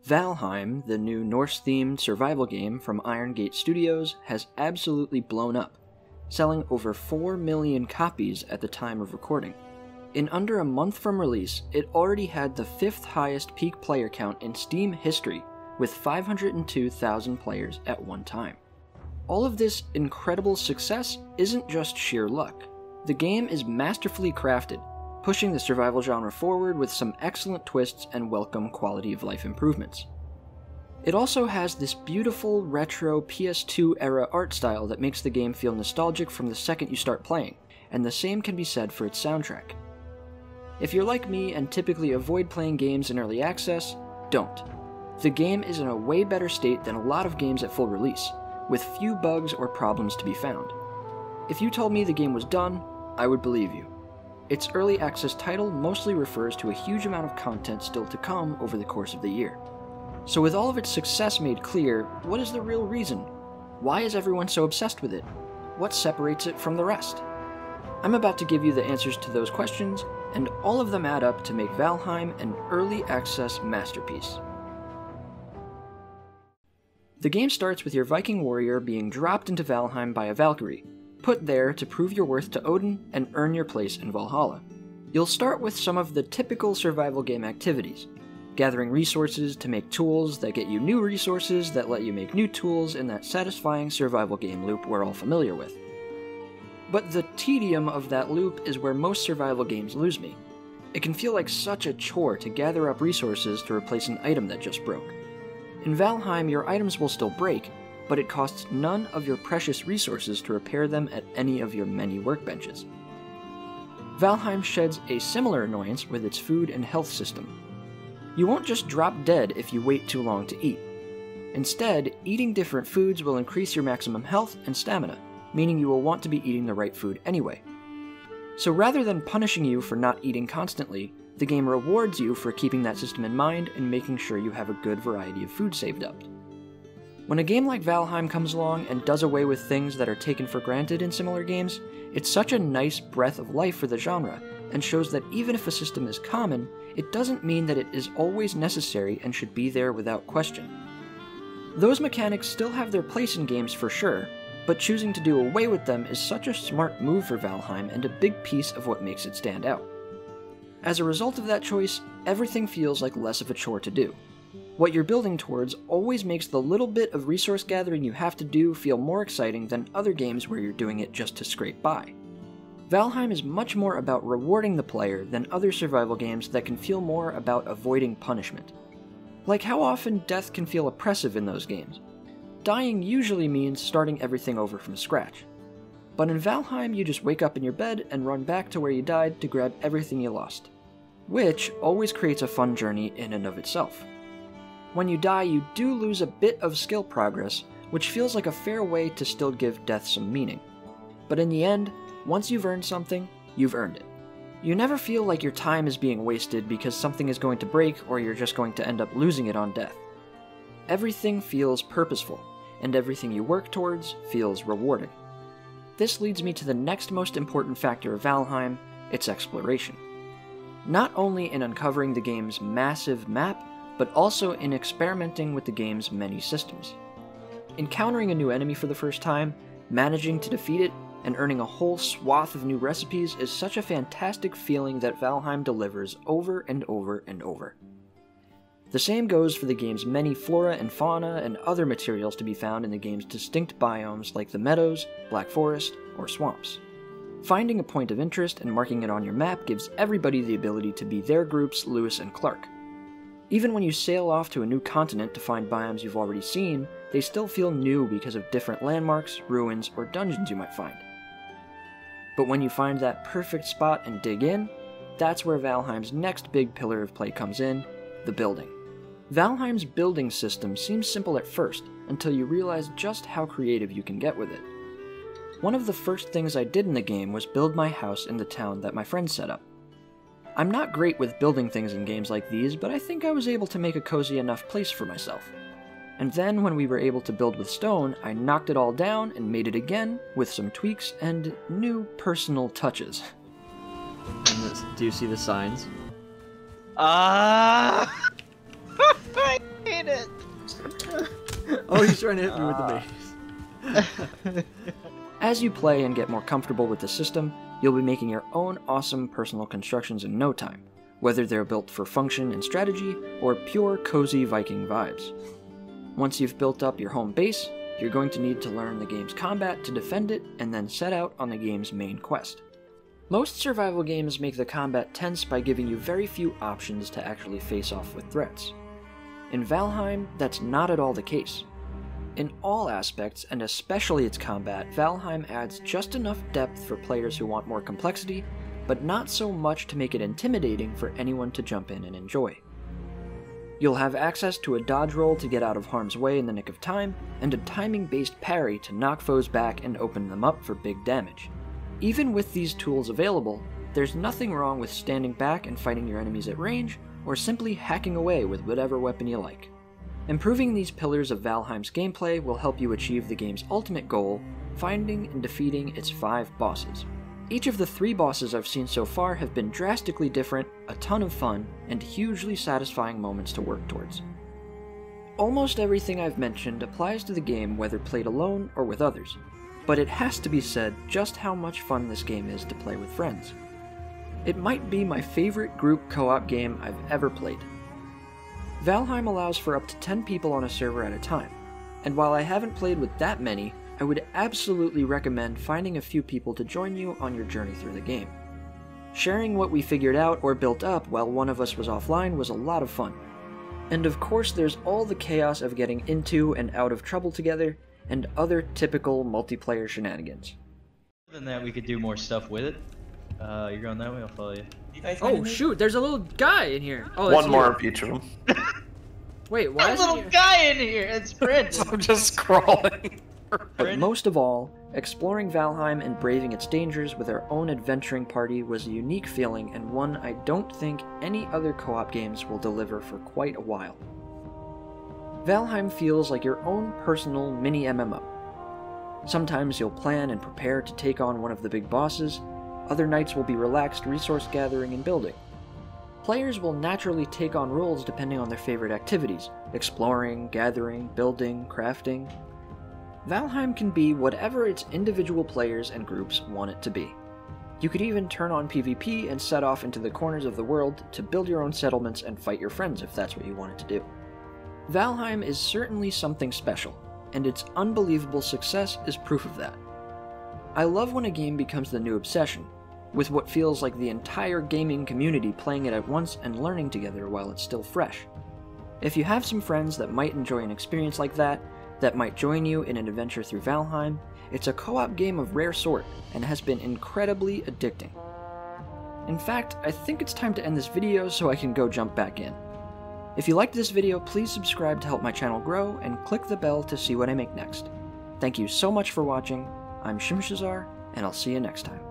Valheim, the new Norse-themed survival game from Iron Gate Studios, has absolutely blown up, selling over 4 million copies at the time of recording. In under a month from release, it already had the 5th highest peak player count in Steam history, with 502,000 players at one time. All of this incredible success isn't just sheer luck. The game is masterfully crafted, pushing the survival genre forward with some excellent twists and welcome quality of life improvements. It also has this beautiful retro PS2 era art style that makes the game feel nostalgic from the second you start playing, and the same can be said for its soundtrack. If you're like me and typically avoid playing games in early access, don't. The game is in a way better state than a lot of games at full release, with few bugs or problems to be found. If you told me the game was done, I would believe you. Its early access title mostly refers to a huge amount of content still to come over the course of the year. So with all of its success made clear, what is the real reason? Why is everyone so obsessed with it? What separates it from the rest? I'm about to give you the answers to those questions, and all of them add up to make Valheim an early access masterpiece. The game starts with your Viking warrior being dropped into Valheim by a Valkyrie, put there to prove your worth to Odin and earn your place in Valhalla. You'll start with some of the typical survival game activities, gathering resources to make tools that get you new resources that let you make new tools in that satisfying survival game loop we're all familiar with. But the tedium of that loop is where most survival games lose me. It can feel like such a chore to gather up resources to replace an item that just broke. In Valheim, your items will still break, but it costs none of your precious resources to repair them at any of your many workbenches. Valheim sheds a similar annoyance with its food and health system. You won't just drop dead if you wait too long to eat. Instead, eating different foods will increase your maximum health and stamina, meaning you will want to be eating the right food anyway. So rather than punishing you for not eating constantly, the game rewards you for keeping that system in mind and making sure you have a good variety of food saved up. When a game like Valheim comes along and does away with things that are taken for granted in similar games, it's such a nice breath of life for the genre, and shows that even if a system is common, it doesn't mean that it is always necessary and should be there without question. Those mechanics still have their place in games for sure, but choosing to do away with them is such a smart move for Valheim and a big piece of what makes it stand out. As a result of that choice, everything feels like less of a chore to do. What you're building towards always makes the little bit of resource gathering you have to do feel more exciting than other games where you're doing it just to scrape by. Valheim is much more about rewarding the player than other survival games that can feel more about avoiding punishment. Like how often death can feel oppressive in those games. Dying usually means starting everything over from scratch. But in Valheim, you just wake up in your bed and run back to where you died to grab everything you lost. Which always creates a fun journey in and of itself. When you die, you do lose a bit of skill progress, which feels like a fair way to still give death some meaning. But in the end, once you've earned something, you've earned it. You never feel like your time is being wasted because something is going to break or you're just going to end up losing it on death. Everything feels purposeful, and everything you work towards feels rewarding. This leads me to the next most important factor of Valheim, its exploration. Not only in uncovering the game's massive map, but also in experimenting with the game's many systems. Encountering a new enemy for the first time, managing to defeat it, and earning a whole swath of new recipes is such a fantastic feeling that Valheim delivers over and over and over. The same goes for the game's many flora and fauna and other materials to be found in the game's distinct biomes like the meadows, black forest, or swamps. Finding a point of interest and marking it on your map gives everybody the ability to be their group's Lewis and Clark. Even when you sail off to a new continent to find biomes you've already seen, they still feel new because of different landmarks, ruins, or dungeons you might find. But when you find that perfect spot and dig in, that's where Valheim's next big pillar of play comes in, the building. Valheim's building system seems simple at first, until you realize just how creative you can get with it. One of the first things I did in the game was build my house in the town that my friend set up. I'm not great with building things in games like these, but I think I was able to make a cozy enough place for myself. And then when we were able to build with stone, I knocked it all down and made it again with some tweaks and new personal touches. Do you see the signs? I hate made it! Oh, he's trying to hit me with the mace. As you play and get more comfortable with the system, you'll be making your own awesome personal constructions in no time, whether they're built for function and strategy, or pure cozy Viking vibes. Once you've built up your home base, you're going to need to learn the game's combat to defend it, and then set out on the game's main quest. Most survival games make the combat tense by giving you very few options to actually face off with threats. In Valheim, that's not at all the case. In all aspects, and especially its combat, Valheim adds just enough depth for players who want more complexity, but not so much to make it intimidating for anyone to jump in and enjoy. You'll have access to a dodge roll to get out of harm's way in the nick of time, and a timing-based parry to knock foes back and open them up for big damage. Even with these tools available, there's nothing wrong with standing back and fighting your enemies at range, or simply hacking away with whatever weapon you like. Improving these pillars of Valheim's gameplay will help you achieve the game's ultimate goal, finding and defeating its 5 bosses. Each of the 3 bosses I've seen so far have been drastically different, a ton of fun, and hugely satisfying moments to work towards. Almost everything I've mentioned applies to the game whether played alone or with others, but it has to be said just how much fun this game is to play with friends. It might be my favorite group co-op game I've ever played. Valheim allows for up to 10 people on a server at a time, and while I haven't played with that many, I would absolutely recommend finding a few people to join you on your journey through the game. Sharing what we figured out or built up while one of us was offline was a lot of fun. And of course there's all the chaos of getting into and out of trouble together, and other typical multiplayer shenanigans. Other than that, we could do more stuff with it. You're going that way, I'll follow you. Oh shoot, there's a little guy in here. Oh, one more of each of them. Wait, why is a little guy in here? It's Brent. I'm just scrolling. But most of all, exploring Valheim and braving its dangers with our own adventuring party was a unique feeling, and one I don't think any other co-op games will deliver for quite a while. Valheim feels like your own personal mini MMO. Sometimes you'll plan and prepare to take on one of the big bosses, other nights will be relaxed resource gathering and building. Players will naturally take on roles depending on their favorite activities, exploring, gathering, building, crafting. Valheim can be whatever its individual players and groups want it to be. You could even turn on PvP and set off into the corners of the world to build your own settlements and fight your friends if that's what you wanted to do. Valheim is certainly something special, and its unbelievable success is proof of that. I love when a game becomes the new obsession, with what feels like the entire gaming community playing it at once and learning together while it's still fresh. If you have some friends that might enjoy an experience like that might join you in an adventure through Valheim, it's a co-op game of rare sort and has been incredibly addicting. In fact, I think it's time to end this video so I can go jump back in. If you liked this video, please subscribe to help my channel grow and click the bell to see what I make next. Thank you so much for watching. I'm Shimshazar, and I'll see you next time.